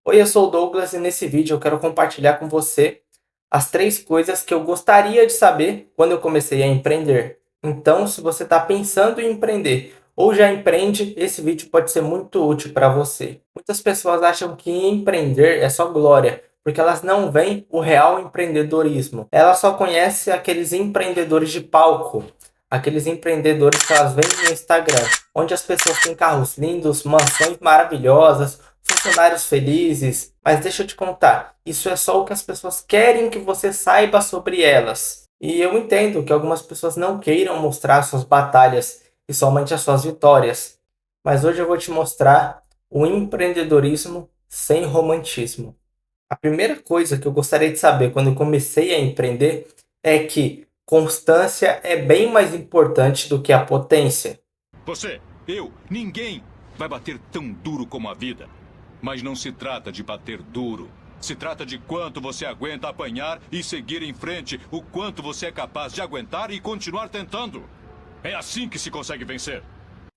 Oi, eu sou o Douglas e nesse vídeo eu quero compartilhar com você as 3 coisas que eu gostaria de saber quando eu comecei a empreender. Então, se você está pensando em empreender ou já empreende, esse vídeo pode ser muito útil para você. Muitas pessoas acham que empreender é só glória, porque elas não veem o real empreendedorismo. Elas só conhecem aqueles empreendedores de palco, aqueles empreendedores que elas veem no Instagram, onde as pessoas têm carros lindos, mansões maravilhosas, funcionários felizes, mas deixa eu te contar, isso é só o que as pessoas querem que você saiba sobre elas. E eu entendo que algumas pessoas não queiram mostrar suas batalhas e somente as suas vitórias, mas hoje eu vou te mostrar o empreendedorismo sem romantismo. A primeira coisa que eu gostaria de saber quando eu comecei a empreender é que constância é bem mais importante do que a potência. Você, eu, ninguém vai bater tão duro como a vida. Mas não se trata de bater duro. Se trata de quanto você aguenta apanhar e seguir em frente, o quanto você é capaz de aguentar e continuar tentando. É assim que se consegue vencer.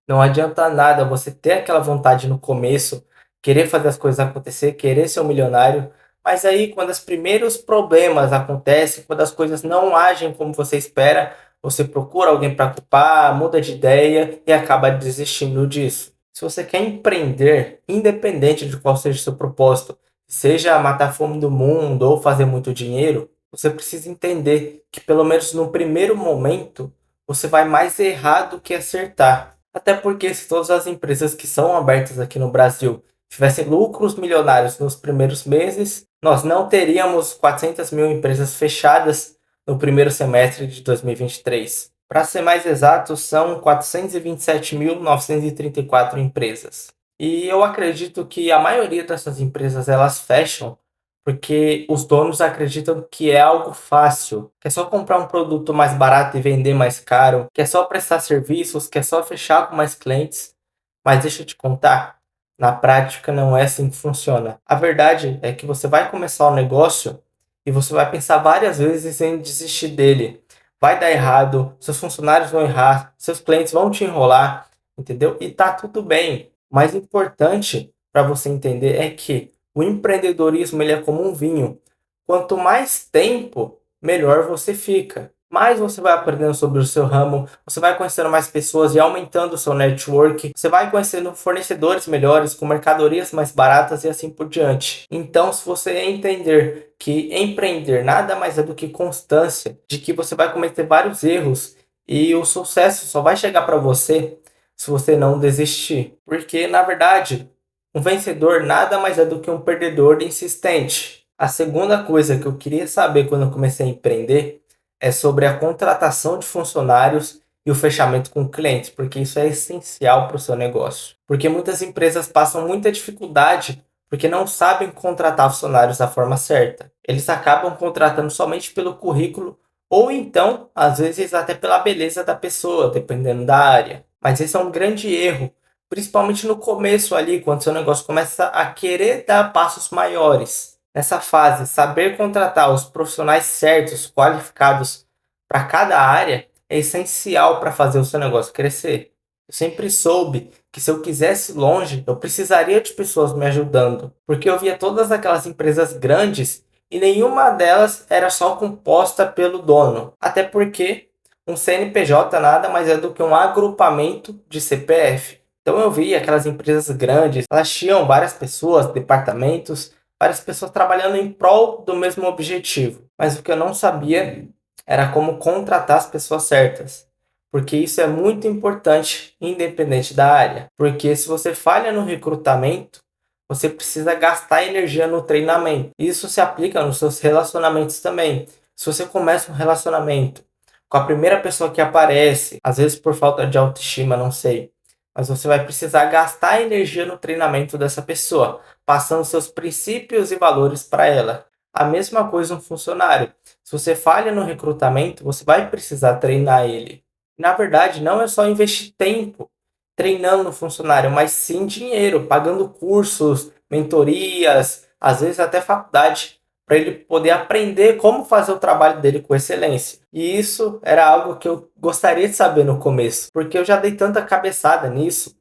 Não adianta nada você ter aquela vontade no começo, querer fazer as coisas acontecer, querer ser um milionário, mas aí quando os primeiros problemas acontecem, quando as coisas não agem como você espera, você procura alguém para culpar, muda de ideia e acaba desistindo disso. Se você quer empreender, independente de qual seja o seu propósito, seja matar a fome do mundo ou fazer muito dinheiro, você precisa entender que pelo menos no primeiro momento você vai mais errar do que acertar. Até porque se todas as empresas que são abertas aqui no Brasil tivessem lucros milionários nos primeiros meses, nós não teríamos 400 mil empresas fechadas no primeiro semestre de 2023. Para ser mais exato, são 427.934 empresas. E eu acredito que a maioria dessas empresas elas fecham porque os donos acreditam que é algo fácil, que é só comprar um produto mais barato e vender mais caro, que é só prestar serviços, que é só fechar com mais clientes. Mas deixa eu te contar, na prática não é assim que funciona. A verdade é que você vai começar um negócio e você vai pensar várias vezes em desistir dele. Vai dar errado, seus funcionários vão errar, seus clientes vão te enrolar, entendeu? E tá tudo bem. O mais importante para você entender é que o empreendedorismo ele é como um vinho. Quanto mais tempo, melhor você fica. Mais você vai aprendendo sobre o seu ramo, você vai conhecendo mais pessoas e aumentando o seu network, você vai conhecendo fornecedores melhores, com mercadorias mais baratas e assim por diante. Então, se você entender que empreender nada mais é do que constância, de que você vai cometer vários erros e o sucesso só vai chegar para você se você não desistir. Porque, na verdade, um vencedor nada mais é do que um perdedor insistente. A segunda coisa que eu queria saber quando eu comecei a empreender é sobre a contratação de funcionários e o fechamento com clientes, porque isso é essencial para o seu negócio. Porque muitas empresas passam muita dificuldade porque não sabem contratar funcionários da forma certa. Eles acabam contratando somente pelo currículo ou então, às vezes, até pela beleza da pessoa, dependendo da área. Mas esse é um grande erro, principalmente no começo ali, quando seu negócio começa a querer dar passos maiores. Nessa fase, saber contratar os profissionais certos, qualificados para cada área é essencial para fazer o seu negócio crescer. Eu sempre soube que se eu quisesse longe, eu precisaria de pessoas me ajudando, porque eu via todas aquelas empresas grandes e nenhuma delas era só composta pelo dono. Até porque um CNPJ nada mais é do que um agrupamento de CPF. Então eu vi aquelas empresas grandes, elas tinham várias pessoas, departamentos, várias pessoas trabalhando em prol do mesmo objetivo. Mas o que eu não sabia era como contratar as pessoas certas. Porque isso é muito importante, independente da área. Porque se você falha no recrutamento, você precisa gastar energia no treinamento. Isso se aplica nos seus relacionamentos também. Se você começa um relacionamento com a primeira pessoa que aparece, às vezes por falta de autoestima, não sei, mas você vai precisar gastar energia no treinamento dessa pessoa, passando seus princípios e valores para ela. A mesma coisa um funcionário. Se você falha no recrutamento, você vai precisar treinar ele. Na verdade, não é só investir tempo treinando no funcionário, mas sim dinheiro, pagando cursos, mentorias, às vezes até faculdade, para ele poder aprender como fazer o trabalho dele com excelência. E isso era algo que eu gostaria de saber no começo, porque eu já dei tanta cabeçada nisso,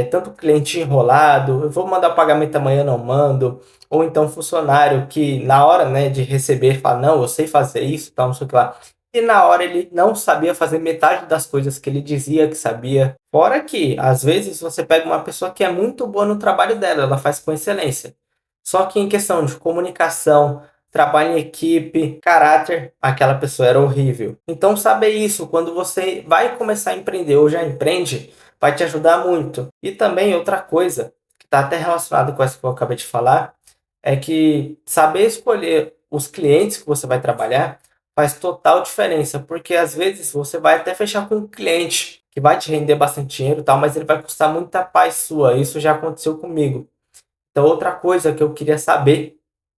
tanto cliente enrolado, eu vou mandar o pagamento amanhã, não mando, ou então funcionário que na hora, né, de receber fala, não, eu sei fazer isso, tal, não sei o que lá. E na hora ele não sabia fazer metade das coisas que ele dizia que sabia. Fora que, às vezes, você pega uma pessoa que é muito boa no trabalho dela, ela faz com excelência. Só que em questão de comunicação, trabalho em equipe, caráter, aquela pessoa era horrível. Então, saber isso quando você vai começar a empreender ou já empreende, vai te ajudar muito. E também outra coisa, que está até relacionado com essa que eu acabei de falar, é que saber escolher os clientes que você vai trabalhar faz total diferença, porque às vezes você vai até fechar com um cliente que vai te render bastante dinheiro e tal, mas ele vai custar muita paz sua. Isso já aconteceu comigo. Então, outra coisa que eu queria saber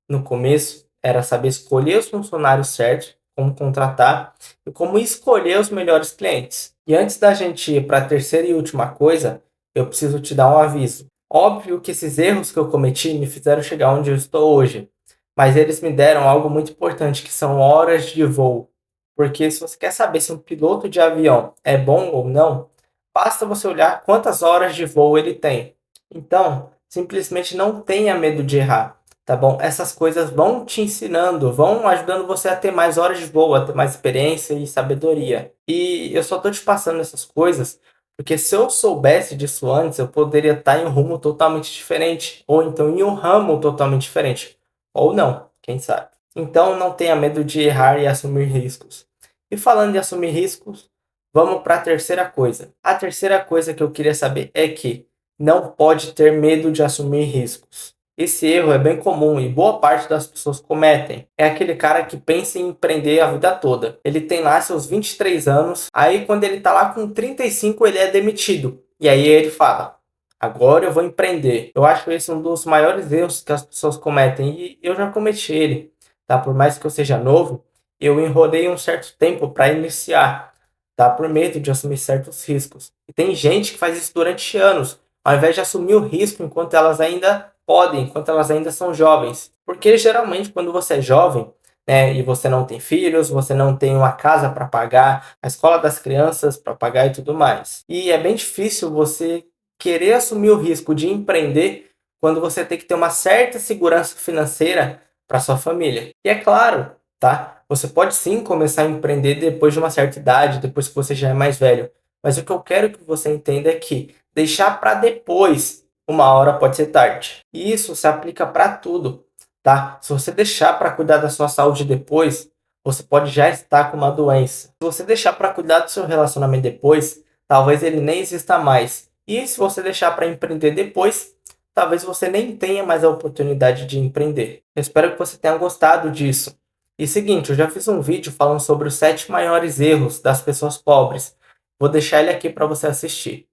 no começo era saber escolher os funcionários certos, como contratar e como escolher os melhores clientes. E antes da gente ir para a terceira e última coisa, eu preciso te dar um aviso. Óbvio que esses erros que eu cometi me fizeram chegar onde eu estou hoje, mas eles me deram algo muito importante, que são horas de voo. Porque se você quer saber se um piloto de avião é bom ou não, basta você olhar quantas horas de voo ele tem. Então, simplesmente não tenha medo de errar, tá bom? Essas coisas vão te ensinando, vão ajudando você a ter mais horas de voo, a ter mais experiência e sabedoria. E eu só tô te passando essas coisas porque se eu soubesse disso antes, eu poderia estar em um rumo totalmente diferente, ou então em um ramo totalmente diferente, ou não, quem sabe. Então não tenha medo de errar e assumir riscos. E falando de assumir riscos, vamos para a terceira coisa. A terceira coisa que eu queria saber é que não pode ter medo de assumir riscos. Esse erro é bem comum e boa parte das pessoas cometem. É aquele cara que pensa em empreender a vida toda. Ele tem lá seus 23 anos, aí quando ele tá lá com 35 ele é demitido. E aí ele fala, agora eu vou empreender. Eu acho esse um dos maiores erros que as pessoas cometem e eu já cometi ele. Tá? Por mais que eu seja novo, eu enrolei um certo tempo para iniciar, tá? Por medo de assumir certos riscos. E tem gente que faz isso durante anos, ao invés de assumir o risco enquanto elas ainda podem, enquanto elas ainda são jovens. Porque geralmente quando você é jovem, né, e você não tem filhos, você não tem uma casa para pagar, a escola das crianças para pagar e tudo mais. E é bem difícil você querer assumir o risco de empreender quando você tem que ter uma certa segurança financeira para sua família. E é claro, tá? Você pode sim começar a empreender depois de uma certa idade, depois que você já é mais velho. Mas o que eu quero que você entenda é que deixar para depois, uma hora pode ser tarde. E isso se aplica para tudo, tá? Se você deixar para cuidar da sua saúde depois, você pode já estar com uma doença. Se você deixar para cuidar do seu relacionamento depois, talvez ele nem exista mais. E se você deixar para empreender depois, talvez você nem tenha mais a oportunidade de empreender. Eu espero que você tenha gostado disso. E seguinte, eu já fiz um vídeo falando sobre os 7 maiores erros das pessoas pobres. Vou deixar ele aqui para você assistir.